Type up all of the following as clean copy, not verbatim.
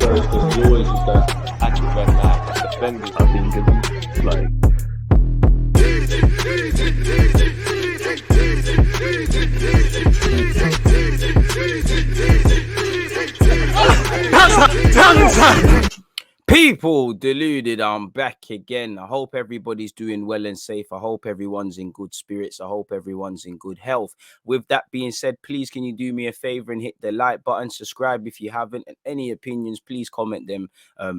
first because you always use that active red line defending. I think it's like. People deluded, I'm back again. I hope everybody's doing well and safe. I hope everyone's in good spirits. I hope everyone's in good health. With that being said, please can you do me a favor and hit the like button, subscribe if you haven't, and any opinions, please comment them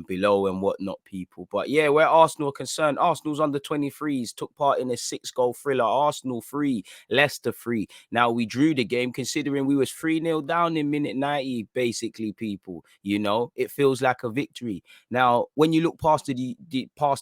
below and whatnot, people. But yeah, where Arsenal are concerned, Arsenal's under 23s took part in a 6-goal thriller. Arsenal 3, Leicester 3. Now we drew the game considering we was 3-0 down in minute 90, basically, people. You know, it feels like a victory. Now, when you look past the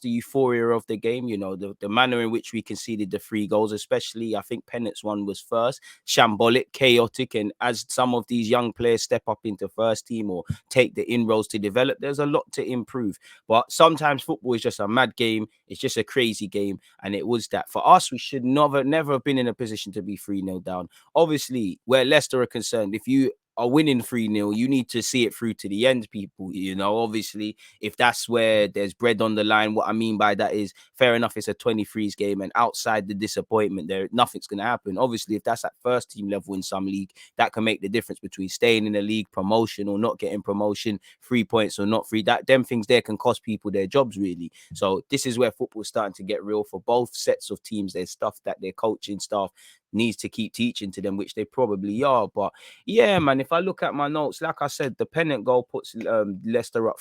euphoria of the game, you know, the manner in which we conceded the 3 goals, especially I think Pennett's one was first, shambolic, chaotic, and as some of these young players step up into first team or take the inroads to develop, there's a lot to improve. But sometimes football is just a mad game. It's just a crazy game, and it was that. For us, we should never have been in a position to be 3-0 down. Obviously, where Leicester are concerned, if you are winning 3-0, you need to see it through to the end, people. You know, obviously, if that's where there's bread on the line, what I mean by that is, fair enough, it's a 23's game, and outside the disappointment, nothing's going to happen. Obviously, if that's at first team level in some league, that can make the difference between staying in the league, promotion or not getting promotion, 3 points or not 3. Them things there can cost people their jobs, really. So this is where football is starting to get real for both sets of teams. There's stuff that their coaching staff needs to keep teaching to them, which they probably are. But yeah, man, if I look at my notes, like I said, the pennant goal puts Leicester up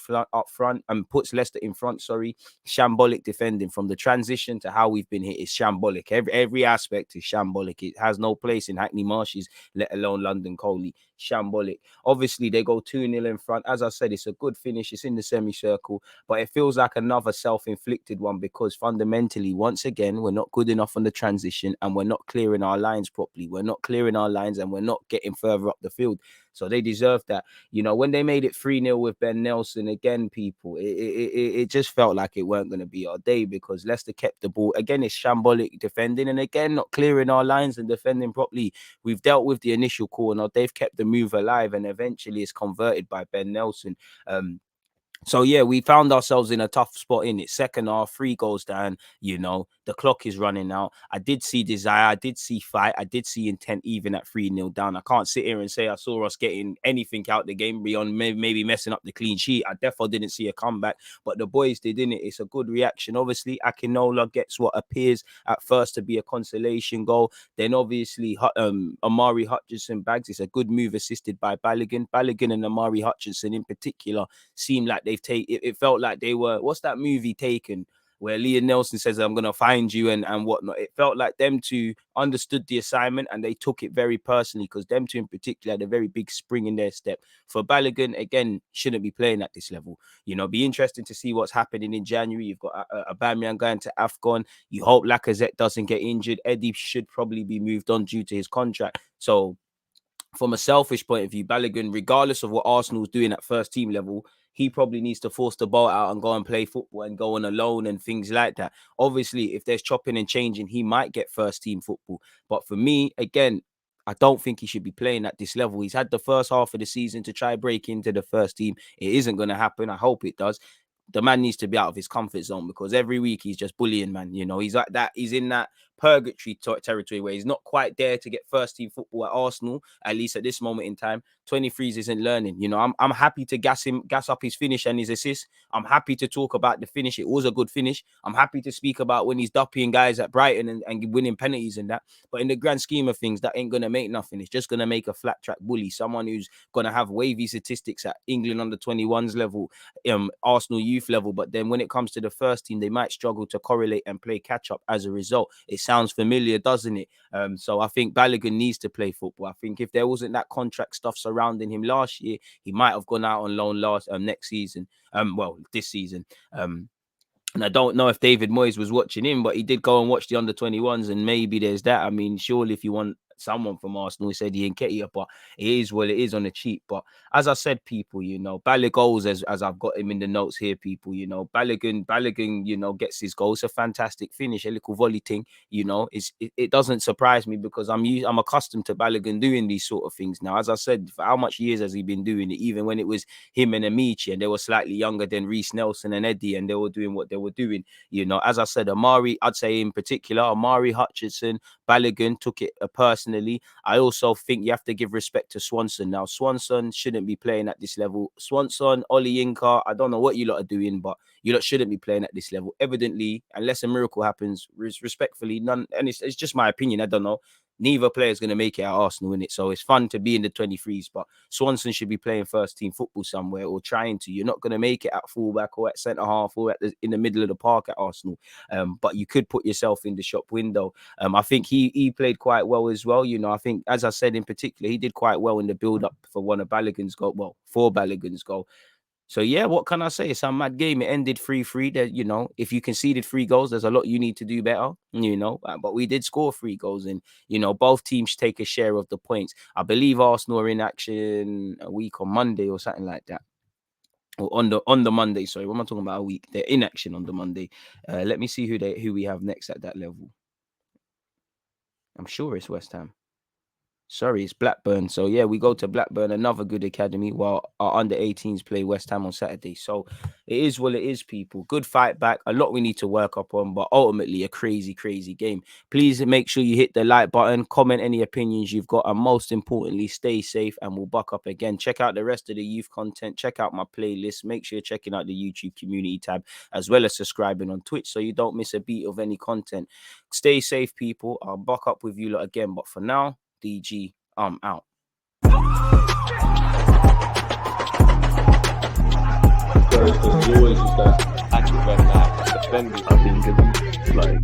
front and puts Leicester in front. Sorry, shambolic defending from the transition to how we've been hit is shambolic. Every aspect is shambolic. It has no place in Hackney Marshes, let alone London Coley. Shambolic. Obviously, they go 2-0 in front. As I said, it's a good finish. It's in the semicircle, but it feels like another self-inflicted one because fundamentally, once again, we're not good enough on the transition and we're not clearing our lines properly. We're not clearing our lines and we're not getting further up the field. So they deserve that. You know, when they made it 3-0 with Ben Nelson, again, people, it just felt like it weren't going to be our day because Leicester kept the ball. Again, it's shambolic defending and again, not clearing our lines and defending properly. We've dealt with the initial corner. They've kept the move alive and eventually it's converted by Ben Nelson. So, yeah, we found ourselves in a tough spot in it. Second half, 3 goals down, you know, the clock is running out. I did see desire. I did see fight. I did see intent even at 3-0 down. I can't sit here and say I saw us getting anything out the game beyond maybe messing up the clean sheet. I definitely didn't see a comeback, but the boys did, innit? It's a good reaction. Obviously, Akinola gets what appears at first to be a consolation goal. Then, obviously, Omari Hutchinson bags. It's a good move assisted by Balogun. Balogun and Omari Hutchinson in particular seem like it felt like they were, what's that movie Taken where Liam Nelson says I'm gonna find you and whatnot. It felt like them two understood the assignment and they took it very personally because them two in particular had a very big spring in their step. For Balogun, again, shouldn't be playing at this level. You know, be interesting to see what's happening in January. You've got Aubameyang going to AFCON. You hope Lacazette doesn't get injured. Eddie should probably be moved on due to his contract. So from a selfish point of view, Balogun, regardless of what Arsenal's doing at first team level, he probably needs to force the ball out and go and play football and go on alone and things like that. Obviously, if there's chopping and changing, he might get first team football. But for me, again, I don't think he should be playing at this level. He's had the first half of the season to try break into the first team. It isn't going to happen. I hope it does. The man needs to be out of his comfort zone because every week he's just bullying, man. You know, he's like that. He's in that purgatory territory where he's not quite there to get first team football at Arsenal, at least at this moment in time. 23's isn't learning. You know, I'm happy to gas up his finish and his assist. I'm happy to talk about the finish. It was a good finish. I'm happy to speak about when he's dupping guys at Brighton and winning penalties and that. But in the grand scheme of things, that ain't going to make nothing. It's just going to make a flat track bully, someone who's going to have wavy statistics at England under 21s level, Arsenal youth level. But then when it comes to the first team, they might struggle to correlate and play catch up as a result. It sounds familiar, doesn't it? So I think Balogun needs to play football. I think if there wasn't that contract stuff surrounding him last year, he might have gone out on loan next season. This season. And I don't know if David Moyes was watching him, but he did go and watch the under 21s, and maybe there's that. I mean, surely if you want someone from Arsenal said he Nketiah, but it is what it is on the cheap. But as I said, people, you know, Balogun, as I've got him in the notes here, people, you know, Balogun, you know, gets his goal. It's a fantastic finish, a little volley thing, you know. It doesn't surprise me because I'm accustomed to Balogun doing these sort of things now. As I said, for how much years has he been doing it? Even when it was him and Amici, and they were slightly younger than Reece Nelson and Eddie, and they were doing what they were doing, you know. As I said, Omari, I'd say in particular, Omari Hutchinson, Balogun took it personally. I also think you have to give respect to Swanson. Now, Swanson shouldn't be playing at this level. Swanson, Oli Inca, I don't know what you lot are doing, but you lot shouldn't be playing at this level. Evidently, unless a miracle happens, respectfully, none. And it's just my opinion. I don't know. Neither player is going to make it at Arsenal, in it. So it's fun to be in the 23s, but Swanson should be playing first team football somewhere or trying to. You're not going to make it at fullback or at centre half or in the middle of the park at Arsenal. But you could put yourself in the shop window. I think he played quite well as well. You know, I think, as I said in particular, he did quite well in the build up for one of Balogun's goal. Well, for Balogun's goal. So, yeah, what can I say? It's a mad game. It ended 3-3. That, you know, if you conceded 3 goals, there's a lot you need to do better, you know. But we did score 3 goals, and, you know, both teams take a share of the points. I believe Arsenal are in action a week on Monday or something like that. Or on the Monday, sorry. What am I talking about? A week. They're in action on the Monday. Let me see who we have next at that level. I'm sure it's West Ham. Sorry, it's Blackburn. So, yeah, we go to Blackburn, another good academy, while our under-18s play West Ham on Saturday. So, it is what it is, people. Good fight back. A lot we need to work up on, but ultimately a crazy, crazy game. Please make sure you hit the like button, comment any opinions you've got, and most importantly, stay safe, and we'll buck up again. Check out the rest of the youth content. Check out my playlist. Make sure you're checking out the YouTube community tab, as well as subscribing on Twitch so you don't miss a beat of any content. Stay safe, people. I'll buck up with you lot again, but for now, DG, I'm out. There's always just that active red flag. Defenders have been given, like,